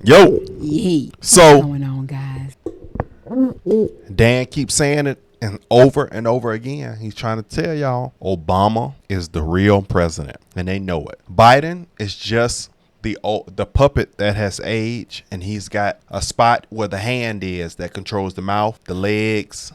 Yo. Yee. What's So going on, guys? Dan keeps saying it and over again. He's trying to tell y'all Obama is the real president, and they know it. Biden is just the puppet that has aged, and he's got a spot where the hand is that controls the mouth, the legs.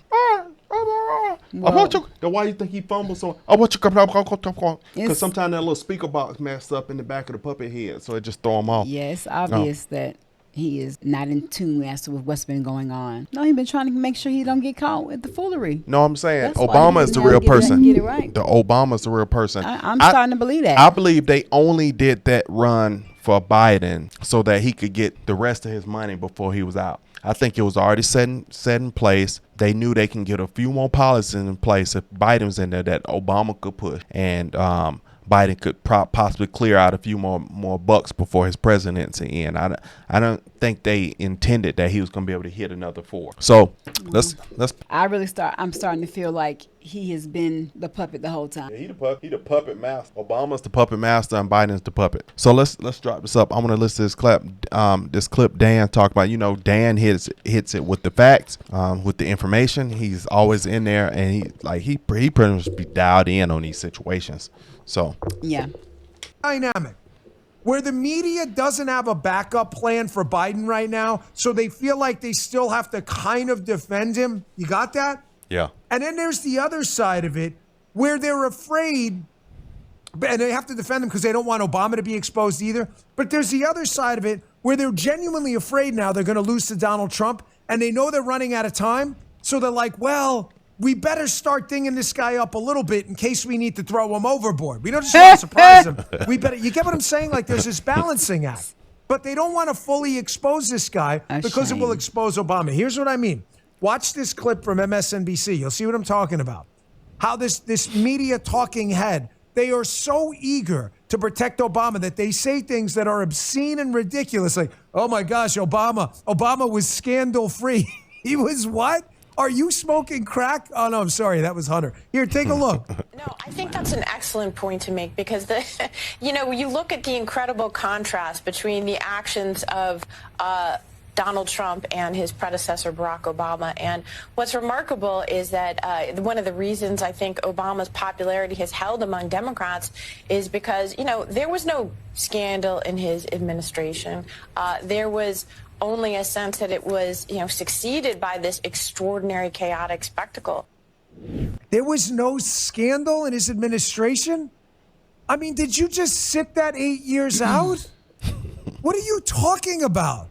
I want you. Why you think he fumbles so? I want you because sometimes that little speaker box messed up in the back of the puppet head, so it just throw him off. Yeah, it's obvious that he is not in tune as to what's been going on. No, he's been trying to make sure he don't get caught with the foolery. No, I'm saying That's why Obama he is the didn't real get it- person. get it right. The Obama's the real person. I'm starting to believe that. I believe they only did that run for Biden so that he could get the rest of his money before he was out. I think it was already set in place. They knew they can get a few more policies in place if Biden's in there that Obama could push, and Biden could possibly clear out a few more bucks before his presidency end. I don't think they intended that he was going to be able to hit another 4. So let's. I'm starting to feel like he has been the puppet the whole time. Yeah, he the puppet master. Obama's the puppet master and Biden's the puppet. So let's drop this up. I'm gonna listen to this clip Dan talked about. You know, Dan hits it with the facts, with the information. He's always in there, and he pretty much be dialed in on these situations. So Yeah. Dynamic where the media doesn't have a backup plan for Biden right now, so they feel like they still have to kind of defend him. You got that? yeah. And then there's the other side of it where they're afraid, and they have to defend him because they don't want Obama to be exposed either. But there's the other side of it where they're genuinely afraid now they're going to lose to Donald Trump, and they know they're running out of time. So they're like, well, we better start dinging this guy up a little bit in case we need to throw him overboard. We don't just want to surprise him. We better, you get what I'm saying? Like there's this balancing act. But they don't want to fully expose this guy because it will expose Obama. Here's what I mean. Watch this clip from MSNBC. You'll see what I'm talking about. How this media talking head, they are so eager to protect Obama that they say things that are obscene and ridiculous. Like, oh my gosh, Obama was scandal-free. He was what? Are you smoking crack? Oh, no, I'm sorry. That was Hunter. Here, take a look. No, I think that's an excellent point to make because, you look at the incredible contrast between the actions of Donald Trump and his predecessor, Barack Obama. And what's remarkable is that one of the reasons I think Obama's popularity has held among Democrats is because, there was no scandal in his administration. There was only a sense that it was, succeeded by this extraordinary chaotic spectacle. There was no scandal in his administration? I mean, did you just sit that 8 years out? What are you talking about?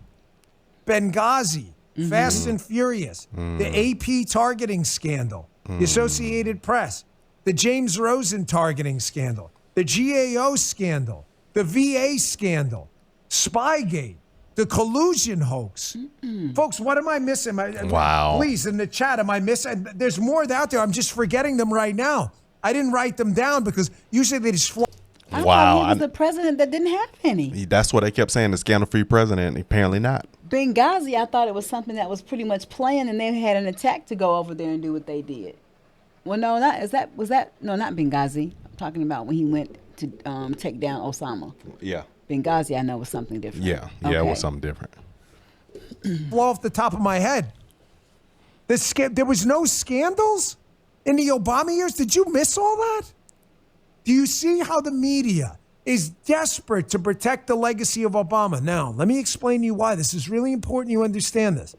Benghazi, Fast and Furious, the AP targeting scandal, the Associated Press, the James Rosen targeting scandal, the GAO scandal, the VA scandal, Spygate, the collusion hoax. Folks, what am I missing? Wow. Please, in the chat, am I missing? There's more out there. I'm just forgetting them right now. I didn't write them down because usually they just fly. I thought he was the president that didn't have any. That's what they kept saying, the scandal-free president. Apparently not. Benghazi, I thought it was something that was pretty much planned, and they had an attack to go over there and do what they did. Well, no, not Benghazi. I'm talking about when he went to take down Osama. Yeah. Benghazi, I know, was something different. Yeah, it was something different. Blow off the top of my head. There was no scandals in the Obama years? Did you miss all that? Do you see how the media is desperate to protect the legacy of Obama? Now, let me explain to you why. This is really important you understand this.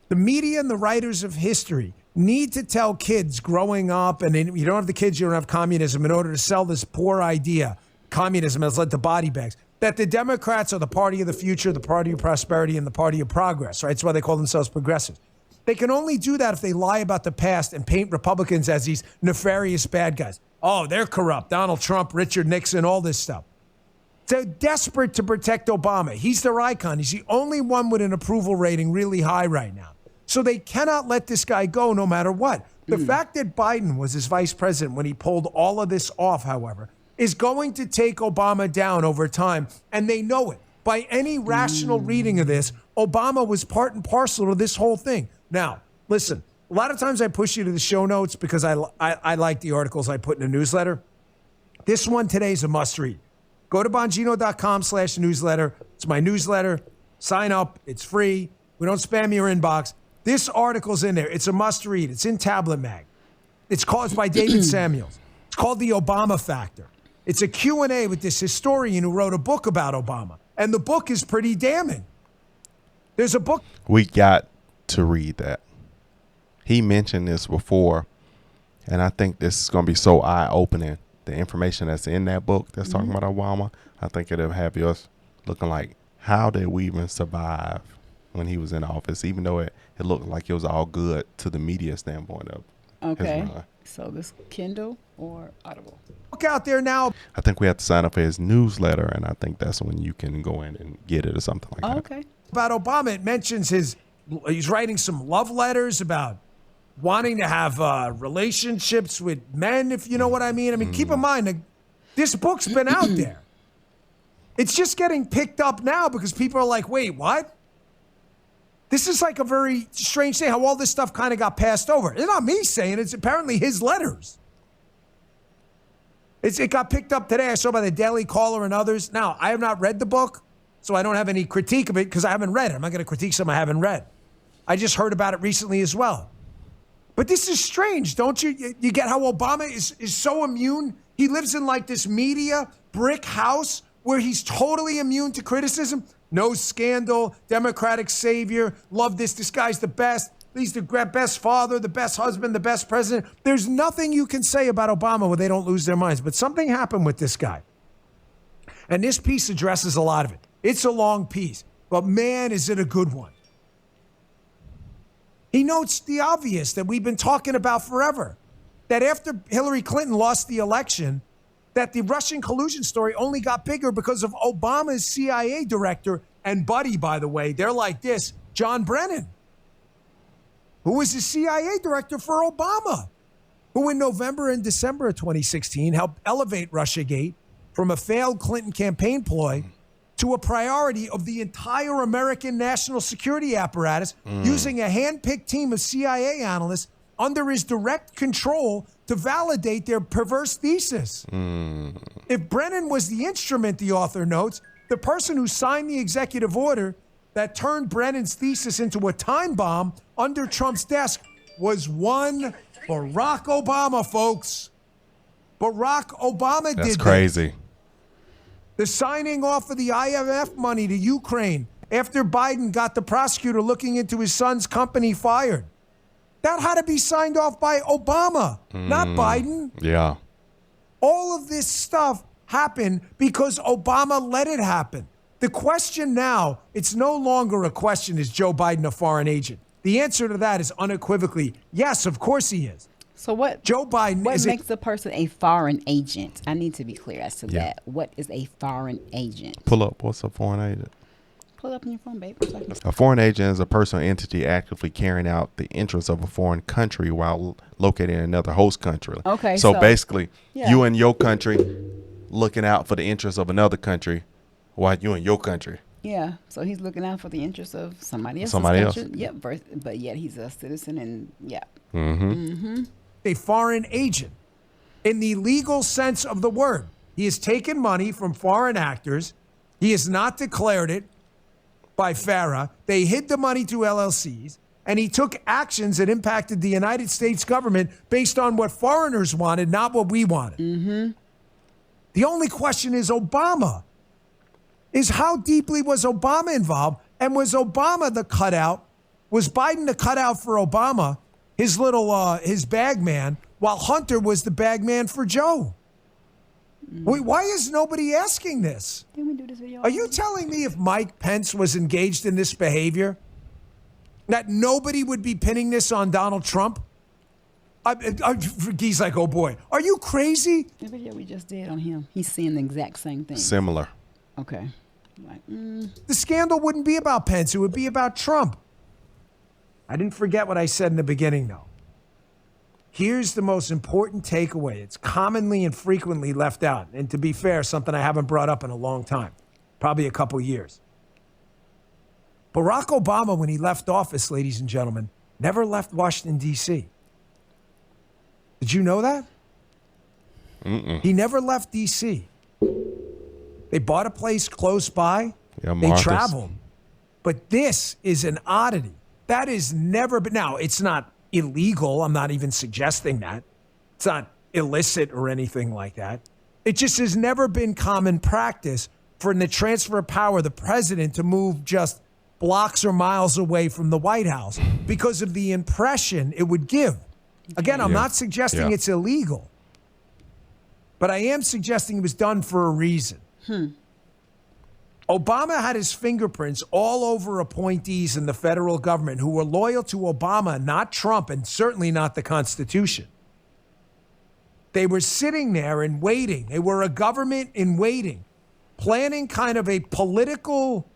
The media and the writers of history need to tell kids growing up, and you don't have the kids, you don't have communism, in order to sell this poor idea, communism has led to body bags, that the Democrats are the party of the future, the party of prosperity, and the party of progress, right? That's why they call themselves progressives. They can only do that if they lie about the past and paint Republicans as these nefarious bad guys. Oh, they're corrupt. Donald Trump, Richard Nixon, all this stuff. They're desperate to protect Obama. He's their icon. He's the only one with an approval rating really high right now. So they cannot let this guy go no matter what. The fact that Biden was his vice president when he pulled all of this off, however, is going to take Obama down over time, and they know it. By any rational reading of this, Obama was part and parcel to this whole thing. Now, listen, a lot of times I push you to the show notes because I like the articles I put in a newsletter. This one today is a must read. Go to Bongino.com/newsletter. It's my newsletter. Sign up. It's free. We don't spam your inbox. This article's in there. It's a must-read. It's in Tablet Mag. It's caused by David Samuels. It's called The Obama Factor. It's a Q&A with this historian who wrote a book about Obama. And the book is pretty damning. There's a book. We got to read that. He mentioned this before, and I think this is going to be so eye-opening. The information that's in that book that's talking about Obama, I think it'll have us looking like, how did we even survive when he was in office, even though it looked like it was all good to the media standpoint of his run. So this Kindle or Audible? Book out there now. I think we have to sign up for his newsletter, and I think that's when you can go in and get it or something like that. Okay. About Obama, it mentions he's writing some love letters about wanting to have relationships with men, if you know what I mean. I mean, keep in mind, this book's been out there. It's just getting picked up now because people are like, wait, what? This is like a very strange thing, how all this stuff kind of got passed over. It's not me saying it. It's apparently his letters. It got picked up today. I saw by the Daily Caller and others. Now, I have not read the book, so I don't have any critique of it because I haven't read it. I'm not going to critique something I haven't read. I just heard about it recently as well. But this is strange, don't you? You get how Obama is so immune? He lives in like this media brick house where he's totally immune to criticism. No scandal, Democratic savior, love this guy's the best. He's the best father, the best husband, the best president. There's nothing you can say about Obama where they don't lose their minds. But something happened with this guy. And this piece addresses a lot of it. It's a long piece, but man, is it a good one. He notes the obvious that we've been talking about forever, that after Hillary Clinton lost the election, that the Russian collusion story only got bigger because of Obama's CIA director and buddy, by the way. They're like this, John Brennan, who was the CIA director for Obama, who in November and December of 2016 helped elevate Russiagate from a failed Clinton campaign ploy to a priority of the entire American national security apparatus, using a hand-picked team of CIA analysts under his direct control to validate their perverse thesis. If Brennan was the instrument, the author notes, the person who signed the executive order that turned Brennan's thesis into a time bomb under Trump's desk was one Barack Obama, folks. Barack Obama did that. That's crazy. The signing off of the IMF money to Ukraine after Biden got the prosecutor looking into his son's company fired. That had to be signed off by Obama, not Biden. Yeah. All of this stuff happened because Obama let it happen. The question now, it's no longer a question, is Joe Biden a foreign agent? The answer to that is unequivocally, yes, of course he is. So what? Joe Biden What is makes a person a foreign agent? I need to be clear as to that. What is a foreign agent? Pull up. What's a foreign agent? Pull it up on your phone, babe. A foreign agent is a person or entity actively carrying out the interests of a foreign country while located in another host country. Okay. So basically, yeah. you in your country looking out for the interests of another country while you in your country. Yeah. So he's looking out for the interests of somebody else's Somebody country. else. Yep. But yet he's a citizen, and yeah. a foreign agent in the legal sense of the word. He has taken money from foreign actors. He has not declared it by FARA. They hid the money to LLCs, and he took actions that impacted the United States government based on what foreigners wanted, not what we wanted. The only question is Obama. Is how deeply was Obama involved? And was Obama the cutout? Was Biden the cutout for Obama, his little, his bag man, while Hunter was the bag man for Joe? Wait, why is nobody asking this? Didn't we do this video? Are you telling me if Mike Pence was engaged in this behavior, that nobody would be pinning this on Donald Trump? He's like, oh boy, are you crazy? The video we just did on him, he's seeing the exact same thing. Similar. Okay. Like, The scandal wouldn't be about Pence, it would be about Trump. I didn't forget what I said in the beginning, though. Here's the most important takeaway. It's commonly and frequently left out. And to be fair, something I haven't brought up in a long time, probably a couple years. Barack Obama, when he left office, ladies and gentlemen, never left Washington, D.C. Did you know that? He never left D.C. They bought a place close by. Yeah, They Martha's. traveled. But this is an oddity. That has never been. Now, it's not illegal. I'm not even suggesting that. It's not illicit or anything like that. It just has never been common practice for in the transfer of power, the president to move just blocks or miles away from the White House because of the impression it would give. Again, I'm not suggesting it's illegal, but I am suggesting it was done for a reason. Obama had his fingerprints all over appointees in the federal government who were loyal to Obama, not Trump, and certainly not the Constitution. They were sitting there and waiting. They were a government in waiting, planning kind of a political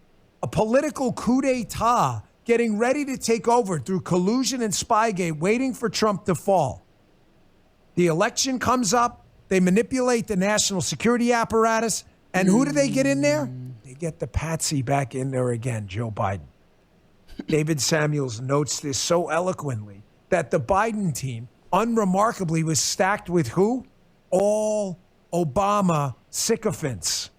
coup d'etat, getting ready to take over through collusion and Spygate, waiting for Trump to fall. The election comes up. They manipulate the national security apparatus. And who do they get in there? They get the patsy back in there again, Joe Biden. David Samuels notes this so eloquently that the Biden team, unremarkably, was stacked with who? All Obama sycophants.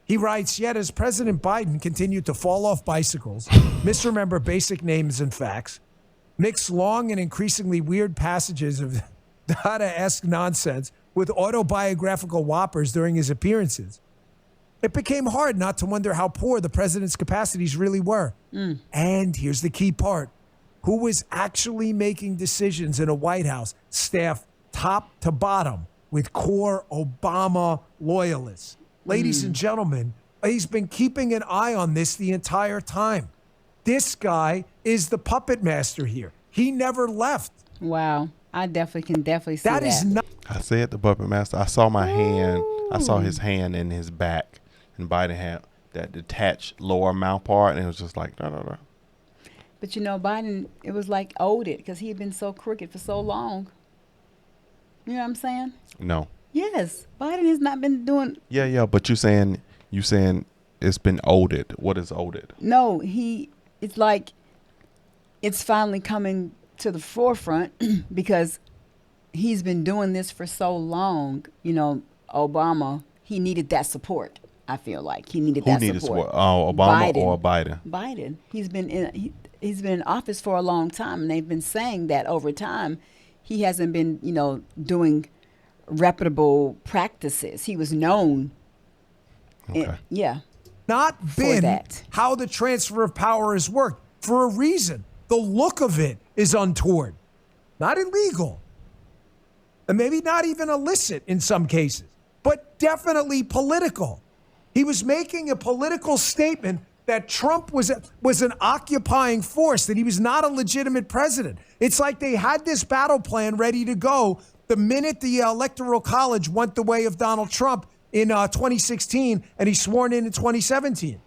He writes, yet as President Biden continued to fall off bicycles, misremember basic names and facts, mix long and increasingly weird passages of Dada-esque nonsense with autobiographical whoppers during his appearances, it became hard not to wonder how poor the president's capacities really were. And here's the key part. Who was actually making decisions in a White House staffed top to bottom with core Obama loyalists? Ladies and gentlemen, he's been keeping an eye on this the entire time. This guy is the puppet master here. He never left. Wow. I definitely can see that. That is not. I said the puppet master. I saw my hand. I saw his hand in his back, and Biden had that detached lower mouth part, and it was just like, da, da, da. But you know, Biden, it was like owed it because he had been so crooked for so long. You know what I'm saying? No. Yes. Biden has not been doing. Yeah, but you saying it's been owed. What is owed? No, it's like it's finally coming to the forefront because he's been doing this for so long. You know, Obama, he needed that support. I feel like he needed that support. Oh, Obama or Biden? Biden. He's been in office for a long time, and they've been saying that over time he hasn't been, doing reputable practices. He was known. Okay. Not been that. How the transfer of power has worked for a reason. The look of it is untoward, not illegal, and maybe not even illicit in some cases, but definitely political. He was making a political statement that Trump was an occupying force, that he was not a legitimate president. It's like they had this battle plan ready to go the minute the Electoral College went the way of Donald Trump in 2016 and he's sworn in 2017.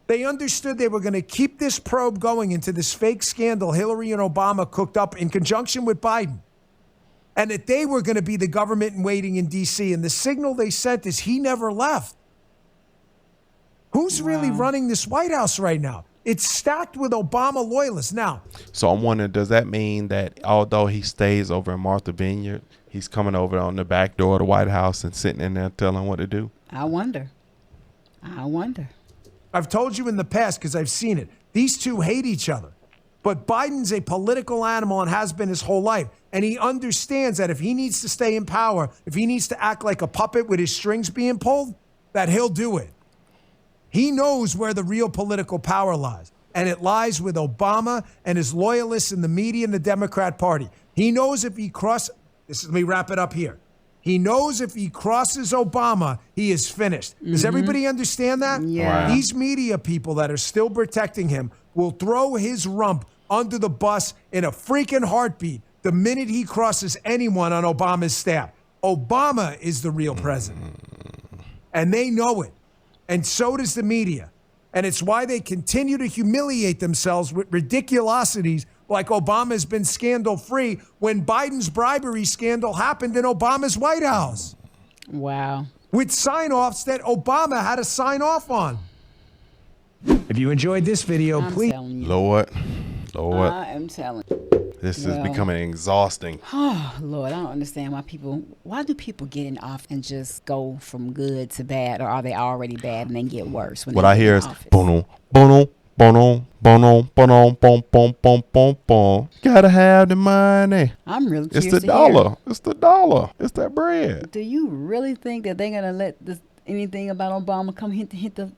They understood they were going to keep this probe going into this fake scandal Hillary and Obama cooked up in conjunction with Biden, and that they were going to be the government in waiting in D.C. And the signal they sent is he never left. Who's really running this White House right now? It's stacked with Obama loyalists. Now, so I'm wondering, does that mean that although he stays over in Martha Vineyard, he's coming over on the back door of the White House and sitting in there telling what to do? I wonder. I've told you in the past because I've seen it. These two hate each other. But Biden's a political animal and has been his whole life. And he understands that if he needs to stay in power, if he needs to act like a puppet with his strings being pulled, that he'll do it. He knows where the real political power lies. And it lies with Obama and his loyalists in the media and the Democrat Party. He knows if he let me wrap it up here. He knows if he crosses Obama, he is finished. Does everybody understand that? Yeah. Right. These media people that are still protecting him will throw his rump under the bus in a freaking heartbeat the minute he crosses anyone on Obama's staff. Obama is the real president. And they know it. And so does the media. And it's why they continue to humiliate themselves with ridiculosities like Obama's been scandal-free when Biden's bribery scandal happened in Obama's White House. Wow. With sign-offs that Obama had to sign off on. If you enjoyed this video, please. Telling you. Lord, I am telling you. this is becoming exhausting. Oh, Lord, I don't understand why do people get in office and just go from good to bad, or are they already bad and then get worse? What I hear is bono, bono, Boom, boom, boom, boom, boom, boom, boom, boom. Gotta have the money. I'm really It's curious the to dollar. hear. It's the dollar. It's that bread. Do you really think that they're gonna let anything about Obama come hit the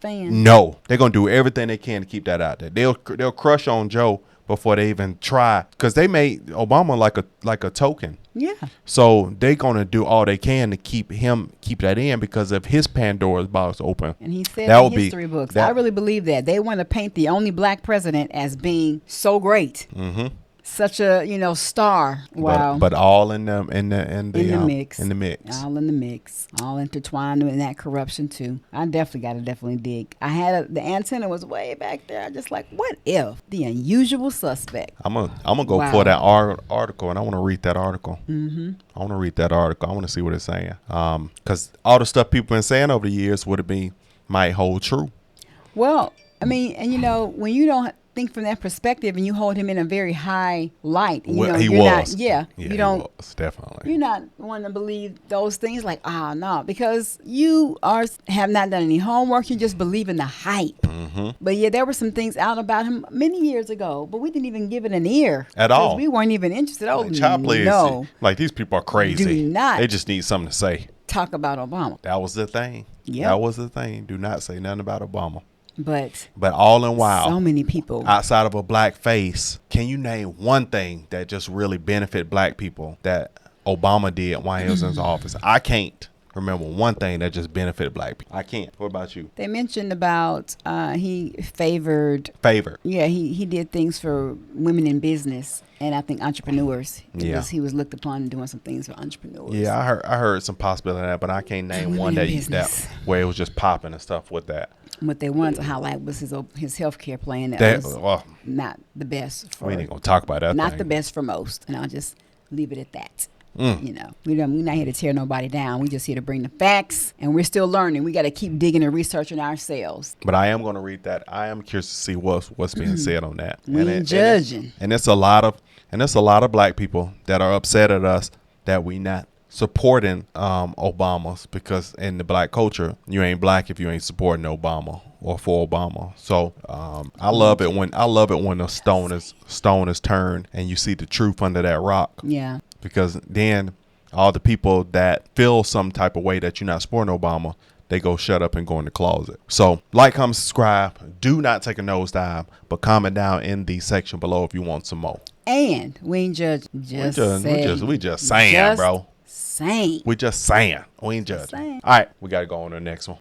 fan? No, they're gonna do everything they can to keep that out there. They'll crush on Joe before they even try, because they made Obama like a token. Yeah. So they're gonna do all they can to keep that in, because if his Pandora's box open, And he said that in would be history books. that- I really believe that they want to paint the only black president as being so great, such a star. Wow. But all in the mix. In the mix. All in the mix. All intertwined in that corruption too. I definitely dig. I had the antenna was way back there. I just like, what if the unusual suspect? I'm gonna go Wow. for that article, and I want to read that article. I want to read that article. I want to see what it's saying. Because all the stuff people been saying over the years might hold true. Well, I mean, and when you don't think from that perspective and you hold him in a very high light, He you're was. not, you don't. He was, definitely. You're not wanting to believe those things like, no, because you have not done any homework. You just believe in the hype. But yeah, there were some things out about him many years ago, but we didn't even give it an ear. At all. 'Cause we weren't even interested. Oh, Chopley no. like, these people are crazy. Do not. They just need something to say. Talk about Obama. That was the thing. Yep. That was the thing. Do not say nothing about Obama. But all in while, so many people. outside of a black face, can you name one thing that just really benefit black people that Obama did while he was in his office? I can't remember one thing that just benefited black people. I can't. What about you? They mentioned about he favored. Yeah, he did things for women in business and I think entrepreneurs. He was looked upon doing some things for entrepreneurs. Yeah, I heard some possibility of that, but I can't name Women one in that business. where it was just popping and stuff with that. What they wanted to highlight was his healthcare plan That was not the best for. we ain't gonna talk about that. Not thing. the best for most, and I'll just leave it at that. We're not here to tear nobody down. We're just here to bring the facts, and we're still learning. We got to keep digging and researching ourselves. But I am going to read that. I am curious to see what's being said on that. We ain't judging. And it's a lot of black people that are upset at us that we not supporting Obama's, because in the black culture, you ain't black if you ain't supporting Obama or for Obama. So I love it when the stone is turned and you see the truth under that rock. Yeah. Because then all the people that feel some type of way that you're not supporting Obama, they go shut up and go in the closet. So like, comment, subscribe. Do not take a nosedive, but comment down in the section below if you want some more. And we ain't judging. We just saying, bro. Saying. We just saying. We ain't judging. All right, we got to go on to the next one.